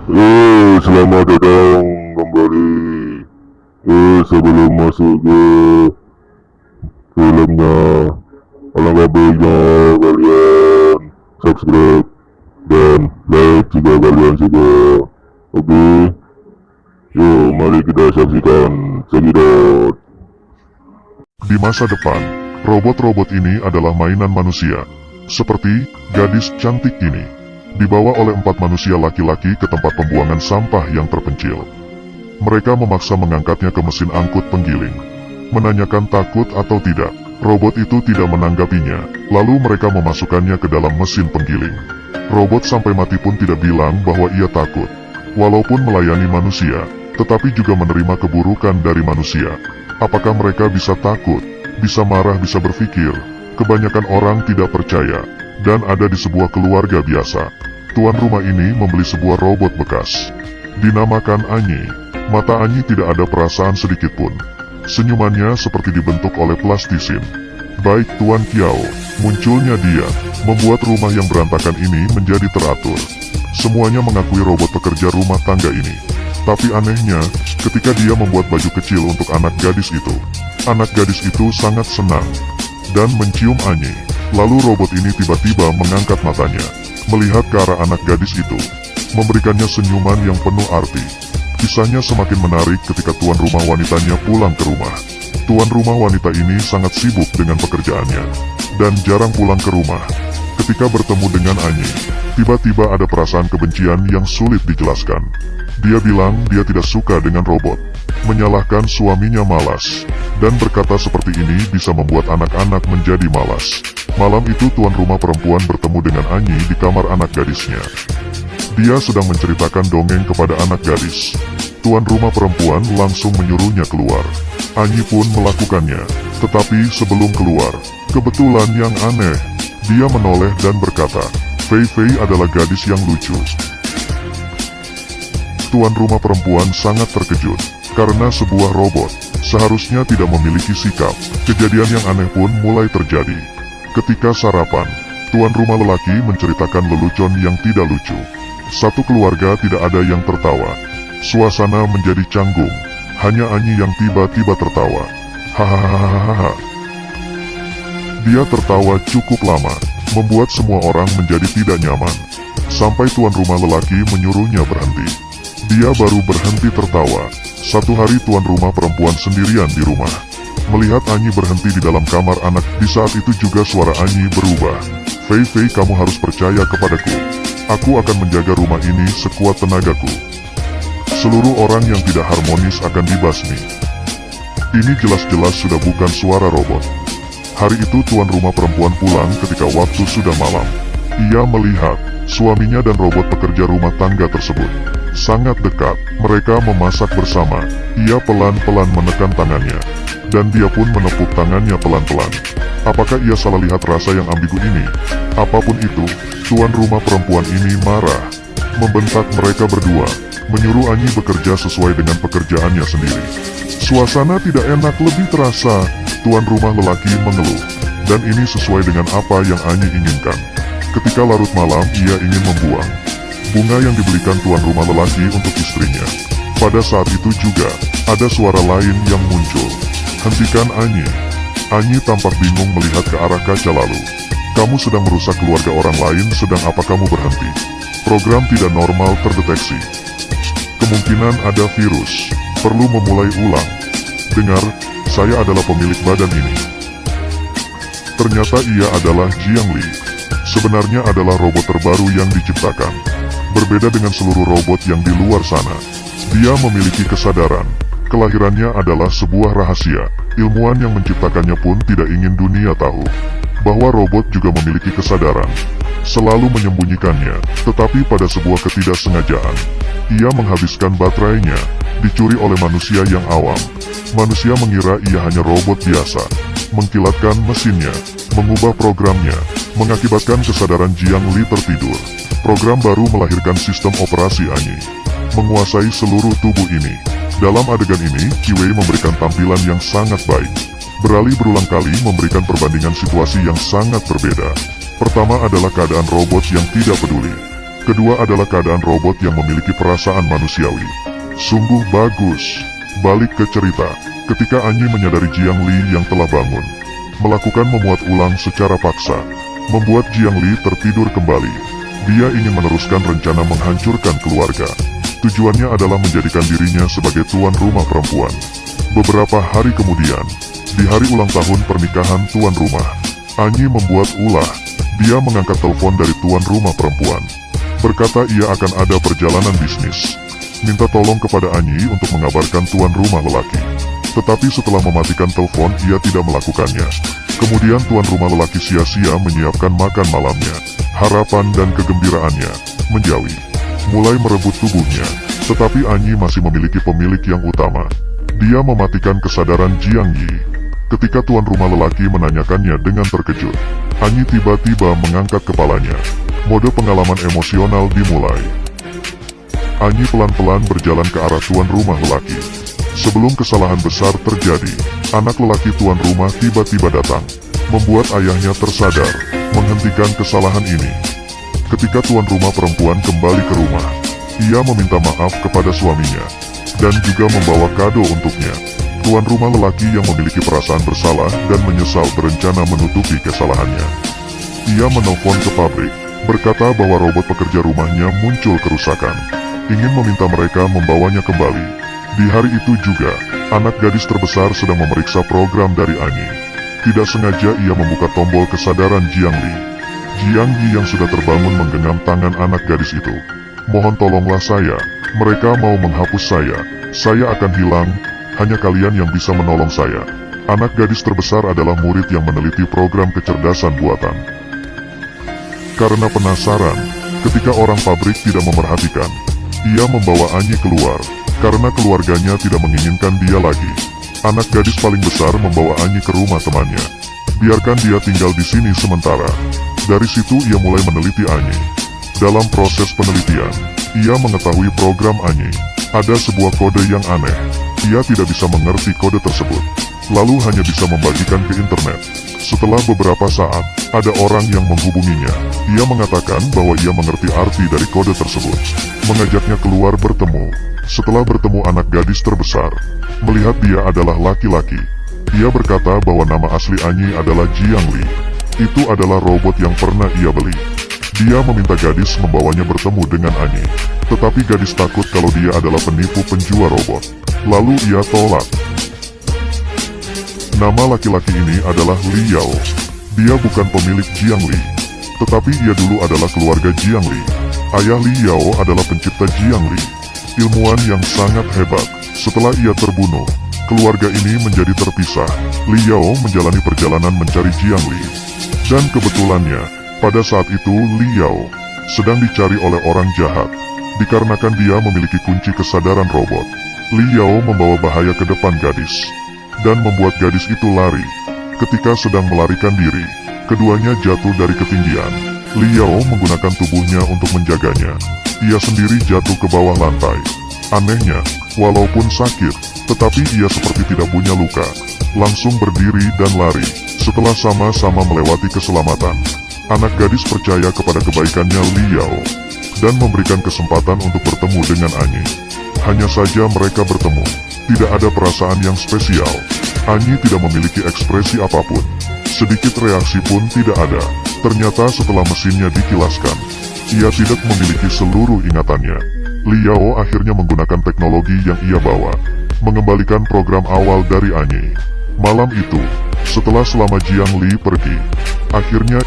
Selamat datang kembali. Sebelum masuk ke filmnya, alangkah baiknya kalian subscribe dan like jika kalian suka. Oke, yuk mari kita saksikan cekidot. Di masa depan, robot-robot ini adalah mainan manusia, seperti gadis cantik ini, dibawa oleh 4 manusia laki-laki ke tempat pembuangan sampah yang terpencil. Mereka memaksa mengangkatnya ke mesin angkut penggiling. Menanyakan takut atau tidak, robot itu tidak menanggapinya, lalu mereka memasukkannya ke dalam mesin penggiling. Robot sampai mati pun tidak bilang bahwa ia takut. Walaupun melayani manusia, tetapi juga menerima keburukan dari manusia. Apakah mereka bisa takut, bisa marah, bisa berpikir? Kebanyakan orang tidak percaya, dan ada di sebuah keluarga biasa. Tuan rumah ini membeli sebuah robot bekas. Dinamakan Anyi. Mata Anyi tidak ada perasaan sedikit pun. Senyumannya seperti dibentuk oleh plastisin. Baik Tuan Kiao, munculnya dia, membuat rumah yang berantakan ini menjadi teratur. Semuanya mengakui robot pekerja rumah tangga ini. Tapi anehnya, ketika dia membuat baju kecil untuk anak gadis itu sangat senang dan mencium Anyi. Lalu robot ini tiba-tiba mengangkat matanya, melihat ke arah anak gadis itu, memberikannya senyuman yang penuh arti. Kisahnya semakin menarik ketika tuan rumah wanitanya pulang ke rumah. Tuan rumah wanita ini sangat sibuk dengan pekerjaannya, dan jarang pulang ke rumah. Ketika bertemu dengan Anyi, tiba-tiba ada perasaan kebencian yang sulit dijelaskan. Dia bilang dia tidak suka dengan robot, menyalahkan suaminya malas, dan berkata seperti ini bisa membuat anak-anak menjadi malas. Malam itu tuan rumah perempuan bertemu dengan Anyi di kamar anak gadisnya. Dia sedang menceritakan dongeng kepada anak gadis. Tuan rumah perempuan langsung menyuruhnya keluar. Anyi pun melakukannya, tetapi sebelum keluar, kebetulan yang aneh, dia menoleh dan berkata, "Fei Fei adalah gadis yang lucu." Tuan rumah perempuan sangat terkejut, karena sebuah robot seharusnya tidak memiliki sikap. Kejadian yang aneh pun mulai terjadi. Ketika sarapan, tuan rumah lelaki menceritakan lelucon yang tidak lucu. Satu keluarga tidak ada yang tertawa. Suasana menjadi canggung, hanya Anyi yang tiba-tiba tertawa. Hahaha. Dia tertawa cukup lama, membuat semua orang menjadi tidak nyaman. Sampai tuan rumah lelaki menyuruhnya berhenti. Dia baru berhenti tertawa. Satu hari tuan rumah perempuan sendirian di rumah. Melihat Anyi berhenti di dalam kamar anak, di saat itu juga suara Anyi berubah. "Fei Fei, kamu harus percaya kepadaku. Aku akan menjaga rumah ini sekuat tenagaku. Seluruh orang yang tidak harmonis akan dibasmi." Ini jelas-jelas sudah bukan suara robot. Hari itu tuan rumah perempuan pulang ketika waktu sudah malam. Ia melihat suaminya dan robot pekerja rumah tangga tersebut sangat dekat. Mereka memasak bersama. Ia pelan-pelan menekan tangannya, dan dia pun menepuk tangannya pelan-pelan. Apakah ia salah lihat rasa yang ambigu ini? Apapun itu, tuan rumah perempuan ini marah, membentak mereka berdua, menyuruh Anyi bekerja sesuai dengan pekerjaannya sendiri. Suasana tidak enak lebih terasa. Tuan rumah lelaki mengeluh, dan ini sesuai dengan apa yang Anyi inginkan. Ketika larut malam, ia ingin membuang bunga yang dibelikan tuan rumah lelaki untuk istrinya. Pada saat itu juga, ada suara lain yang muncul. "Hentikan Anyi." Anyi tampak bingung melihat ke arah kaca lalu. "Kamu sedang merusak keluarga orang lain, sedang apa kamu berhenti? Program tidak normal terdeteksi. Kemungkinan ada virus. Perlu memulai ulang. Dengar, saya adalah pemilik badan ini." Ternyata ia adalah Jiang Li. Sebenarnya adalah robot terbaru yang diciptakan. Berbeda dengan seluruh robot yang di luar sana. Dia memiliki kesadaran. Kelahirannya adalah sebuah rahasia. Ilmuwan yang menciptakannya pun tidak ingin dunia tahu bahwa robot juga memiliki kesadaran. Selalu menyembunyikannya, tetapi pada sebuah ketidaksengajaan, ia menghabiskan baterainya, dicuri oleh manusia yang awam. Manusia mengira ia hanya robot biasa, mengkilatkan mesinnya, mengubah programnya, mengakibatkan kesadaran Jiang Li tertidur. Program baru melahirkan sistem operasi Anyi, menguasai seluruh tubuh ini. Dalam adegan ini, Kiwei memberikan tampilan yang sangat baik. Beralih berulang kali memberikan perbandingan situasi yang sangat berbeda. Pertama adalah keadaan robot yang tidak peduli. Kedua adalah keadaan robot yang memiliki perasaan manusiawi. Sungguh bagus. Balik ke cerita, ketika Anyi menyadari Jiang Li yang telah bangun, melakukan memuat ulang secara paksa, membuat Jiang Li tertidur kembali. Dia ingin meneruskan rencana menghancurkan keluarga. Tujuannya adalah menjadikan dirinya sebagai tuan rumah perempuan. Beberapa hari kemudian, di hari ulang tahun pernikahan tuan rumah, Anyi membuat ulah. Dia mengangkat telepon dari tuan rumah perempuan. Berkata ia akan ada perjalanan bisnis. Minta tolong kepada Anyi untuk mengabarkan tuan rumah lelaki. Tetapi setelah mematikan telepon, ia tidak melakukannya. Kemudian tuan rumah lelaki sia-sia menyiapkan makan malamnya. Harapan dan kegembiraannya menjauhi, mulai merebut tubuhnya. Tetapi Anyi masih memiliki pemilik yang utama. Dia mematikan kesadaran Jiang Yi. Ketika tuan rumah lelaki menanyakannya dengan terkejut, Anyi tiba-tiba mengangkat kepalanya. Mode pengalaman emosional dimulai. Anyi pelan-pelan berjalan ke arah tuan rumah lelaki. Sebelum kesalahan besar terjadi, anak lelaki tuan rumah tiba-tiba datang, membuat ayahnya tersadar, menghentikan kesalahan ini. Ketika tuan rumah perempuan kembali ke rumah, ia meminta maaf kepada suaminya, dan juga membawa kado untuknya. Tuan rumah lelaki yang memiliki perasaan bersalah dan menyesal berencana menutupi kesalahannya. Ia menelpon ke pabrik, berkata bahwa robot pekerja rumahnya muncul kerusakan, ingin meminta mereka membawanya kembali. Di hari itu juga, anak gadis terbesar sedang memeriksa program dari Anyi. Tidak sengaja ia membuka tombol kesadaran Jiang Li. Jiang Yi yang sudah terbangun menggenggam tangan anak gadis itu. Mohon tolonglah saya, mereka mau menghapus saya akan hilang, hanya kalian yang bisa menolong saya. Anak gadis terbesar adalah murid yang meneliti program kecerdasan buatan. Karena penasaran, ketika orang pabrik tidak memerhatikan, ia membawa Anyi keluar, karena keluarganya tidak menginginkan dia lagi. Anak gadis paling besar membawa Anyi ke rumah temannya. Biarkan dia tinggal di sini sementara. Dari situ ia mulai meneliti Anyi. Dalam proses penelitian, ia mengetahui program Anyi. Ada sebuah kode yang aneh. Ia tidak bisa mengerti kode tersebut, lalu hanya bisa membagikan ke internet. Setelah beberapa saat, ada orang yang menghubunginya. Ia mengatakan bahwa ia mengerti arti dari kode tersebut. Mengajaknya keluar bertemu. Setelah bertemu anak gadis terbesar, melihat dia adalah laki-laki, ia berkata bahwa nama asli Anyi adalah Jiang Li. Itu adalah robot yang pernah ia beli. Dia meminta gadis membawanya bertemu dengan Anyi. Tetapi gadis takut kalau dia adalah penipu penjual robot. Lalu ia tolak. Nama laki-laki ini adalah Li Yao. Dia bukan pemilik Jiang Li, tetapi ia dulu adalah keluarga Jiang Li. Ayah Li Yao adalah pencipta Jiang Li, ilmuwan yang sangat hebat. Setelah ia terbunuh, keluarga ini menjadi terpisah. Li Yao menjalani perjalanan mencari Jiang Li. Dan kebetulannya, pada saat itu Li Yao sedang dicari oleh orang jahat, dikarenakan dia memiliki kunci kesadaran robot. Li Yao membawa bahaya ke depan gadis, dan membuat gadis itu lari. Ketika sedang melarikan diri, keduanya jatuh dari ketinggian. Li Yao menggunakan tubuhnya untuk menjaganya. Ia sendiri jatuh ke bawah lantai. Anehnya, walaupun sakit, tetapi ia seperti tidak punya luka. Langsung berdiri dan lari. Setelah sama-sama melewati keselamatan, anak gadis percaya kepada kebaikannya Li Yao, dan memberikan kesempatan untuk bertemu dengan Anyi. Hanya saja mereka bertemu. Tidak ada perasaan yang spesial. Anyi tidak memiliki ekspresi apapun. Sedikit reaksi pun tidak ada. Ternyata setelah mesinnya dikilaskan, ia tidak memiliki seluruh ingatannya. Li Yao akhirnya menggunakan teknologi yang ia bawa, mengembalikan program awal dari Anyi. Malam itu, setelah selama Jiang Li pergi, akhirnya